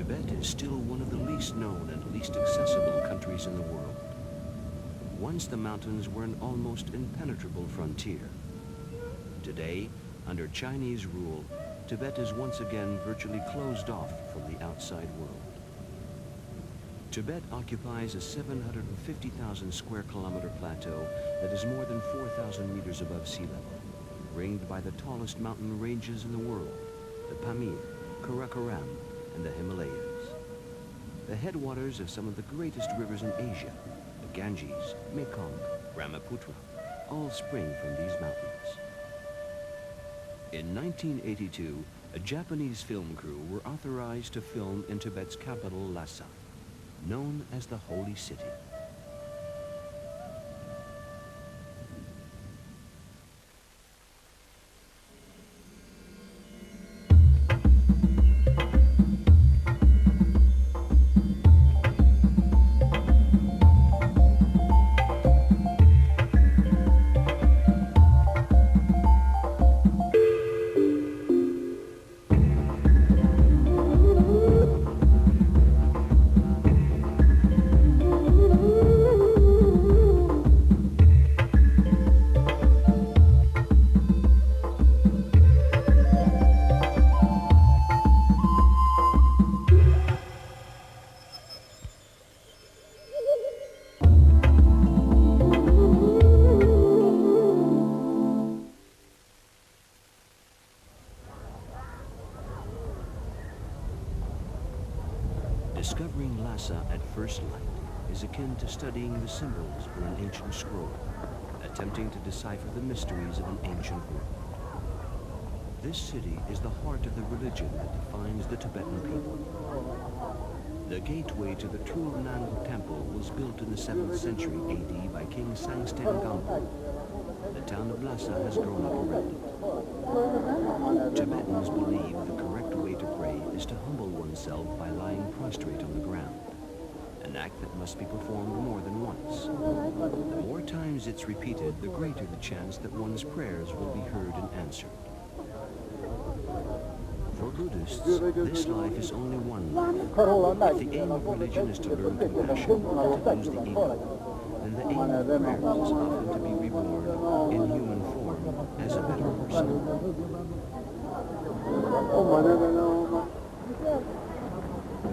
Tibet is still one of the least known and least accessible countries in the world. Once the mountains were an almost impenetrable frontier. Today, under Chinese rule, Tibet is once again virtually closed off from the outside world. Tibet occupies a 750,000 square kilometer plateau that is more than 4,000 meters above sea level, ringed by the tallest mountain ranges in the world, the Pamir, Karakoram, and the Himalayas. The headwaters of some of the greatest rivers in Asia, the Ganges, Mekong, Brahmaputra, all spring from these mountains. In 1982, a Japanese film crew were authorized to film in Tibet's capital, Lhasa, known as the Holy City. Discovering Lhasa at first light is akin to studying the symbols on an ancient scroll, attempting to decipher the mysteries of an ancient world. This city is the heart of the religion that defines the Tibetan people. The gateway to the Trul Nangu Temple was built in the 7th century AD by King Sangsten Gampo. The town of Lhasa has grown up around it. Tibetans believe the correct way to pray is to humble oneself by lying prostrate on the ground, an act that must be performed more than once. The more times it's repeated, the greater the chance that one's prayers will be heard and answered. For Buddhists, this life is only one life. If the aim of religion is to learn compassion, to lose the ego, then the aim of prayers is often to be reborn in human form as a better person.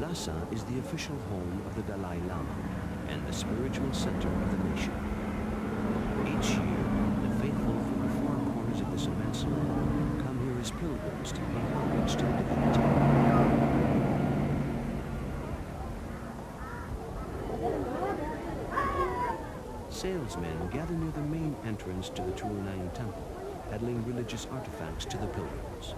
Lhasa is the official home of the Dalai Lama and the spiritual center of the nation. Each year, the faithful from the far corners of this immense land come here as pilgrims to pay homage to the divinity. Salesmen gather near the main entrance to the Trul Nangu Temple, peddling religious artifacts to the pilgrims.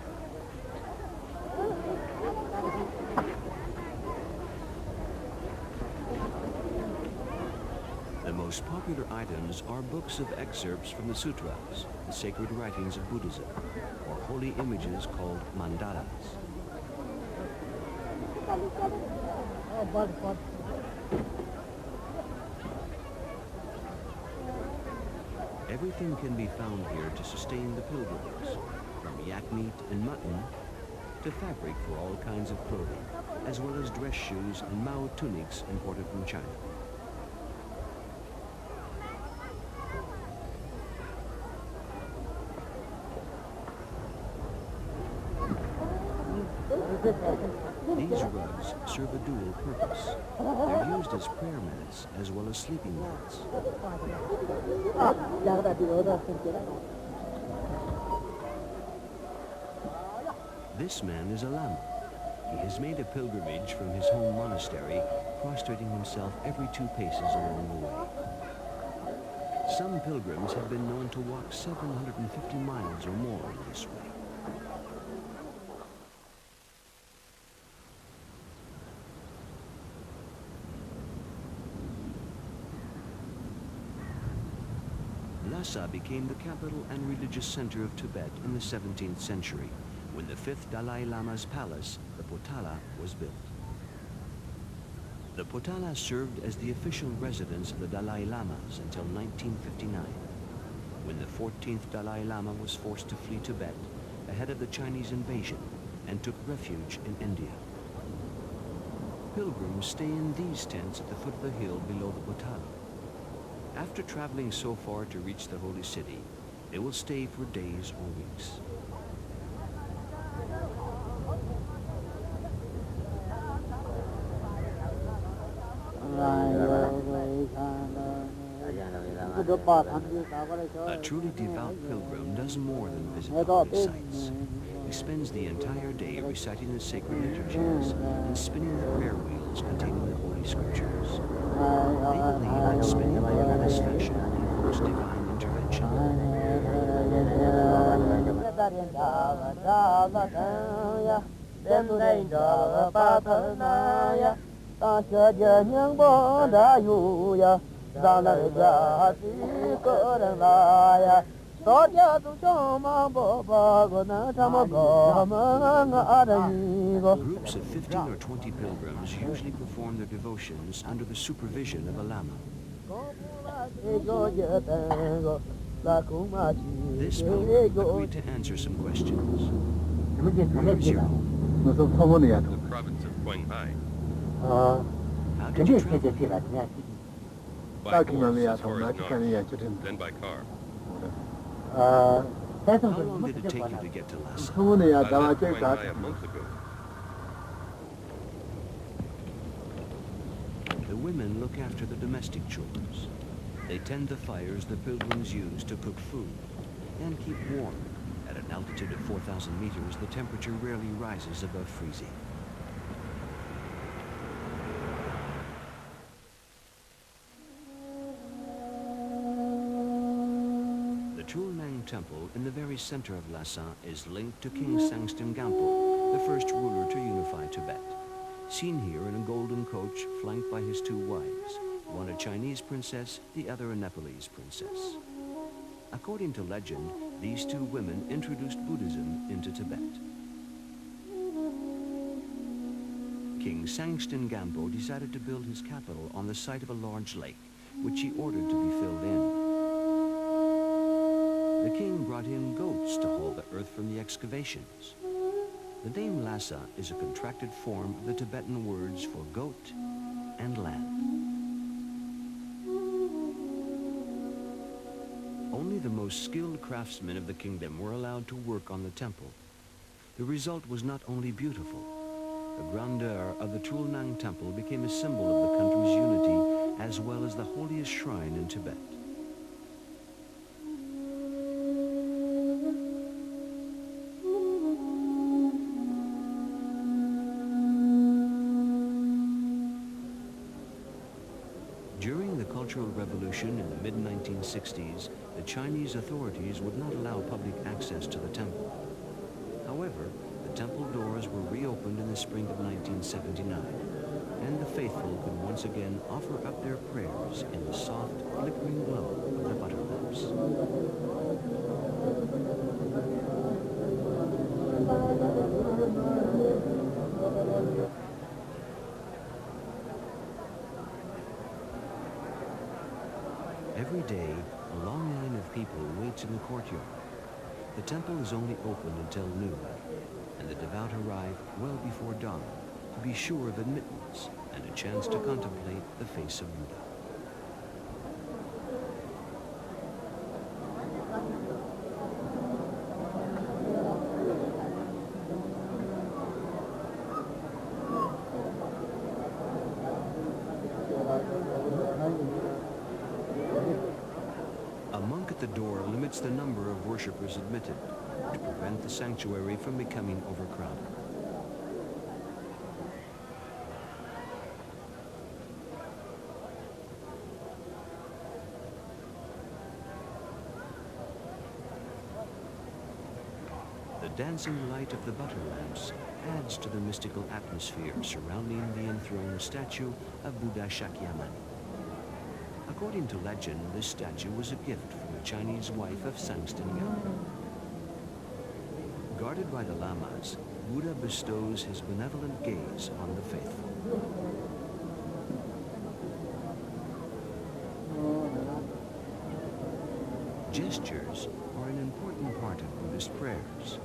The most popular items are books of excerpts from the sutras, the sacred writings of Buddhism, or holy images called mandalas. Everything can be found here to sustain the pilgrims, from yak meat and mutton to fabric for all kinds of clothing, as well as dress shoes and Mao tunics imported from China. These rugs serve a dual purpose. They're used as prayer mats as well as sleeping mats. This man is a lama. He has made a pilgrimage from his home monastery, prostrating himself every 2 paces along the way. Some pilgrims have been known to walk 750 miles or more in this way. Lhasa became the capital and religious center of Tibet in the 17th century, when the 5th Dalai Lama's palace, the Potala, was built. The Potala served as the official residence of the Dalai Lamas until 1959, when the 14th Dalai Lama was forced to flee Tibet ahead of the Chinese invasion and took refuge in India. Pilgrims stay in these tents at the foot of the hill below the Butala. After traveling so far to reach the holy city, they will stay for days or weeks. A truly devout pilgrim does more than visit the holy sites. He spends the entire day reciting the sacred liturgies and spinning the prayer wheels containing the holy scriptures. They believe that spinning the wheel in this fashion invokes divine intervention. Groups of 15 or 20 pilgrims usually perform their devotions under the supervision of a lama. This pilgrim agreed to answer some questions. Where is your home? The province of Qinghai. How did you travel? By horse as far as north, then by car. How long did it take you to get to Lhasa? I left Qinghai a month ago. The women look after the domestic chores. They tend the fires the pilgrims use to cook food and keep warm. At an altitude of 4,000 meters, the temperature rarely rises above freezing. The Chulnang Temple in the very center of Lhasa is linked to King Sangstan Gampo, the first ruler to unify Tibet. Seen here in a golden coach flanked by his two wives, one a Chinese princess, the other a Nepalese princess. According to legend, these two women introduced Buddhism into Tibet. King Sangstan Gampo decided to build his capital on the site of a large lake, which he ordered to be filled in. The king brought in goats to haul the earth from the excavations. The name Lhasa is a contracted form of the Tibetan words for goat and land. Only the most skilled craftsmen of the kingdom were allowed to work on the temple. The result was not only beautiful. The grandeur of the Chulnang Temple became a symbol of the country's unity as well as the holiest shrine in Tibet. During the Cultural Revolution in the mid-1960s, the Chinese authorities would not allow public access to the temple. However, the temple doors were reopened in the spring of 1979, and the faithful could once again offer up their prayers in the soft, flickering glow of the butter lamps. Every day, a long line of people waits in the courtyard. The temple is only open until noon, and the devout arrive well before dawn to be sure of admittance and a chance to contemplate the face of Buddha. A monk at the door limits the number of worshippers admitted to prevent the sanctuary from becoming overcrowded. The dancing light of the butter lamps adds to the mystical atmosphere surrounding the enthroned statue of Buddha Shakyamuni. According to legend, this statue was a gift from the Chinese wife of Sangstan Gampo. Guarded by the lamas, Buddha bestows his benevolent gaze on the faithful. Gestures are an important part of Buddhist prayers.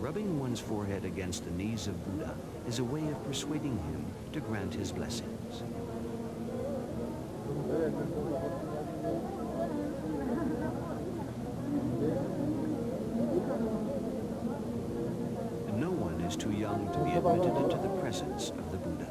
Rubbing one's forehead against the knees of Buddha is a way of persuading him to grant his blessings. No one is too young to be admitted into the presence of the Buddha.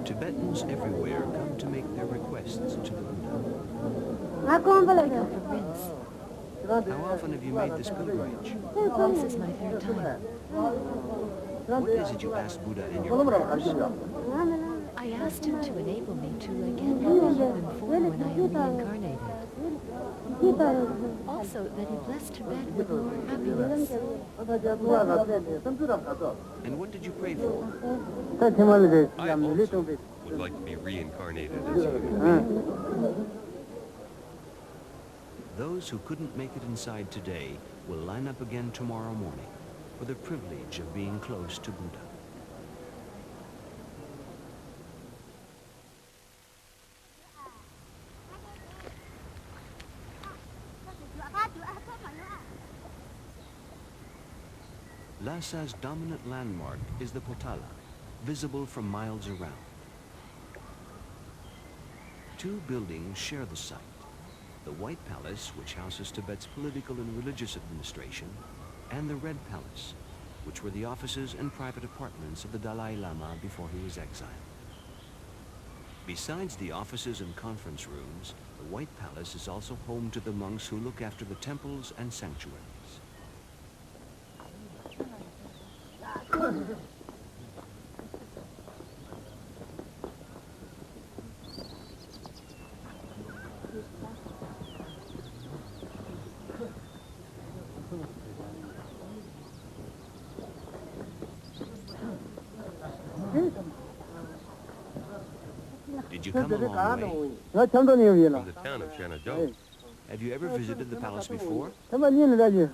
Tibetans everywhere come to make their requests to the Buddha. I go for rinse. How often have you made this pilgrimage? This is my third time. What is it you ask Buddha in your prayers? I asked him to enable me to again have a human form when I am reincarnated. Also, that he blessed Tibet with more happiness. And what did you pray for? I also would like to be reincarnated as a human being. Those who couldn't make it inside today will line up again tomorrow morning for the privilege of being close to Buddha. Lhasa's dominant landmark is the Potala, visible from miles around. Two buildings share the site. The White Palace, which houses Tibet's political and religious administration, and the Red Palace, which were the offices and private apartments of the Dalai Lama before he was exiled. Besides the offices and conference rooms, the White Palace is also home to the monks who look after the temples and sanctuaries. Did you come a long way? From the town of Shenandoah. Have you ever visited the palace before?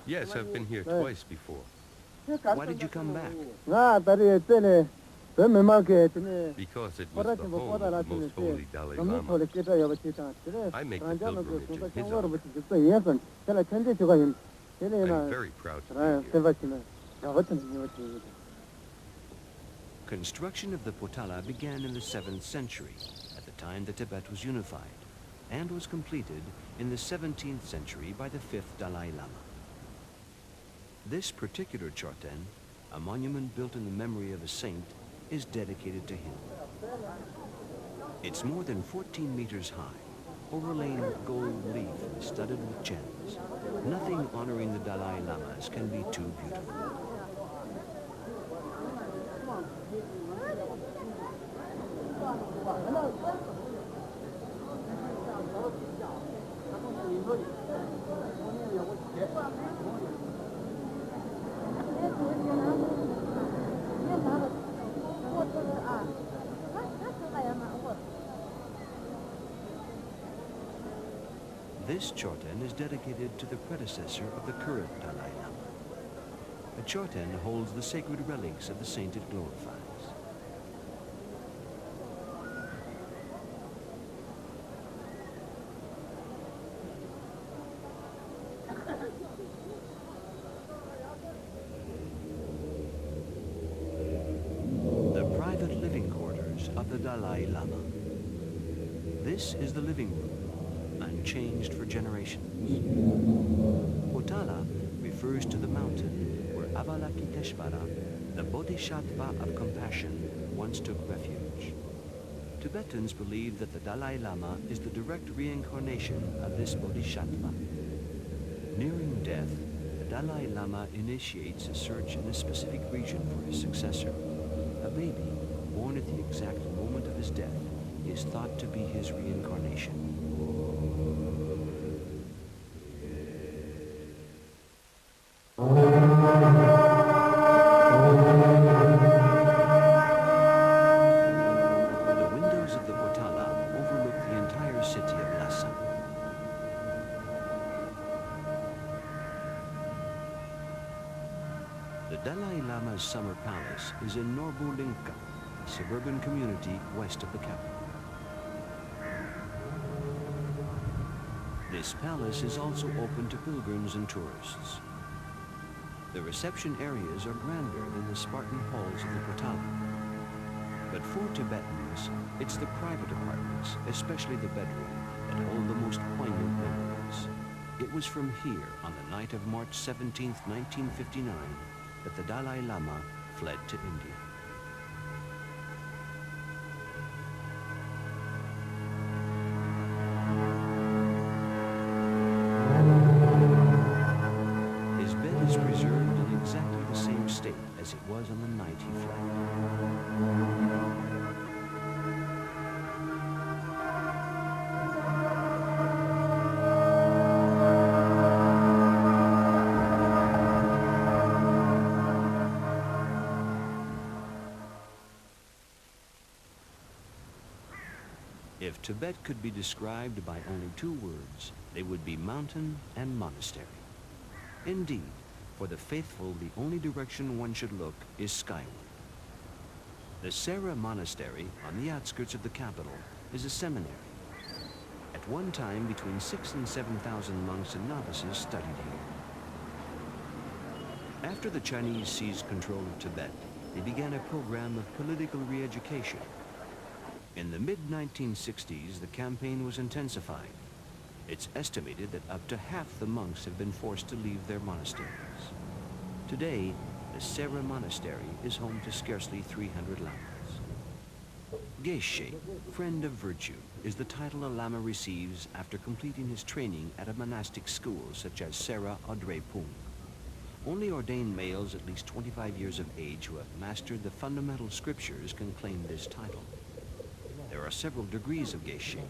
Yes, I've been here twice before. Why did you come back? Because it was the home of the most holy Dalai Lama. I make the pilgrimage in his honor. I'm very proud to be here. Construction of the Potala began in the 7th century, at the time that Tibet was unified, and was completed in the 17th century by the 5th Dalai Lama. This particular chorten, a monument built in the memory of a saint, is dedicated to him. It's more than 14 meters high, overlain with gold leaf and studded with gems. Nothing honoring the Dalai Lamas can be too beautiful. This chorten is dedicated to the predecessor of the current Dalai Lama. The chorten holds the sacred relics of the saint it glorifies. The private living quarters of the Dalai Lama. This is the living room, unchanged for generations. Potala refers to the mountain where Avalokiteshvara, the Bodhisattva of compassion, once took refuge. Tibetans believe that the Dalai Lama is the direct reincarnation of this Bodhisattva. Nearing death, the Dalai Lama initiates a search in a specific region for his successor, a baby born at the exact moment of his death, is thought to be his reincarnation. The windows of the Potala overlook the entire city of Lhasa. The Dalai Lama's summer palace is in Norbulinka, a suburban community west of the capital. This palace is also open to pilgrims and tourists. The reception areas are grander than the Spartan halls of the Potala. But for Tibetans, it's the private apartments, especially the bedroom, that hold the most poignant memories. It was from here, on the night of March 17, 1959, that the Dalai Lama fled to India. His bed is preserved in exactly the same state as it was on the night he fled. If Tibet could be described by only two words, they would be mountain and monastery. Indeed, for the faithful, the only direction one should look is skyward. The Sera Monastery, on the outskirts of the capital, is a seminary. At one time, between 6,000 and 7,000 monks and novices studied here. After the Chinese seized control of Tibet, they began a program of political re-education. In the mid-1960s, the campaign was intensified. It's estimated that up to half the monks have been forced to leave their monasteries. Today, the Sera Monastery is home to scarcely 300 lamas. Geshe, friend of virtue, is the title a lama receives after completing his training at a monastic school such as Sera Audrey Pung. Only ordained males at least 25 years of age who have mastered the fundamental scriptures can claim this title. There are several degrees of Geshe.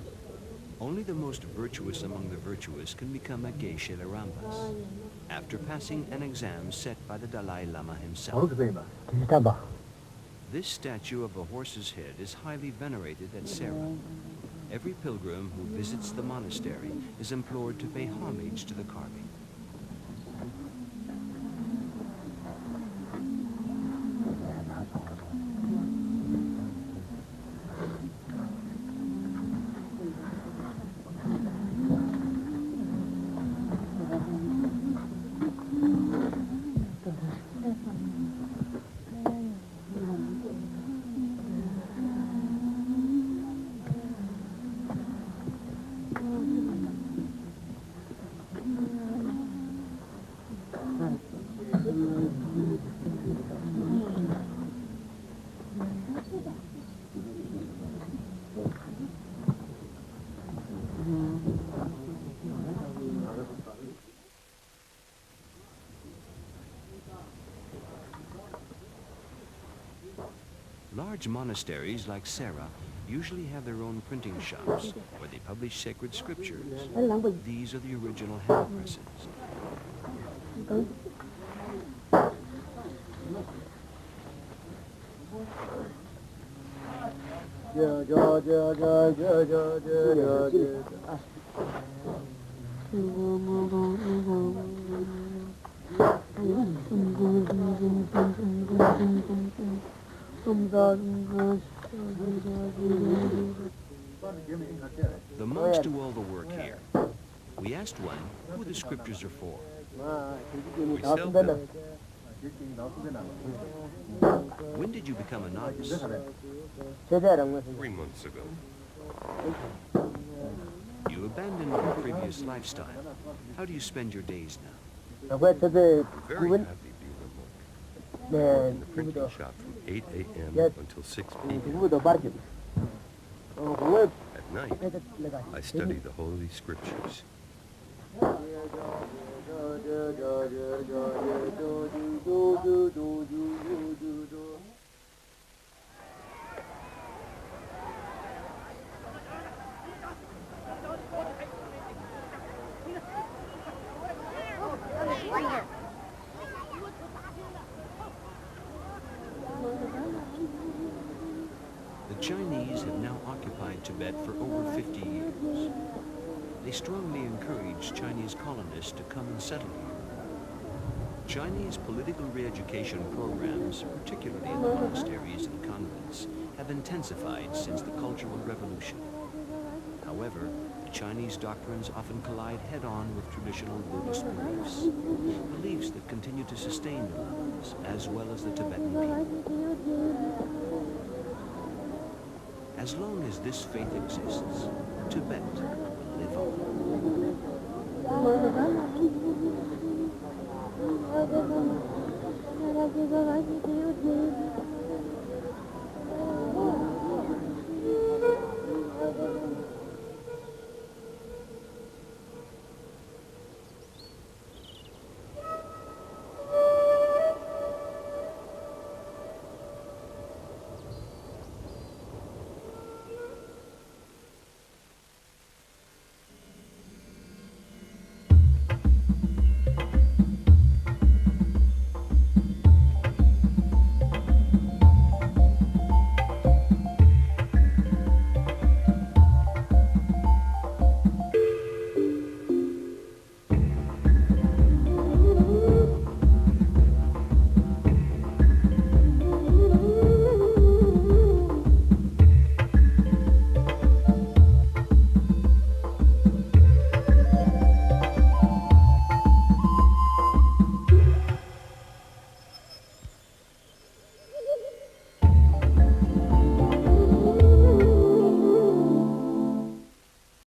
Only the most virtuous among the virtuous can become a Geshe Larampas, after passing an exam set by the Dalai Lama himself. This statue of a horse's head is highly venerated at Sera. Every pilgrim who visits the monastery is implored to pay homage to the carving. Large monasteries like Sera usually have their own printing shops where they publish sacred scriptures. These are the original hand presses. The monks do all the work here. We asked one who the scriptures are for. We sell them. When did you become a novice? 3 months ago. You abandoned your previous lifestyle. How do you spend your days now? Very happy being a monk. I work in the printing shop from 8 a.m. until 6 p.m. At night, I study the Holy Scriptures. The Chinese have now occupied Tibet for over 50 years. They strongly encourage Chinese colonists to come and settle here. Chinese political re-education programs, particularly in the monasteries and convents, have intensified since the Cultural Revolution. However, the Chinese doctrines often collide head-on with traditional Buddhist beliefs, beliefs that continue to sustain the Lamas, as well as the Tibetan people. As long as this faith exists, Tibet will live on.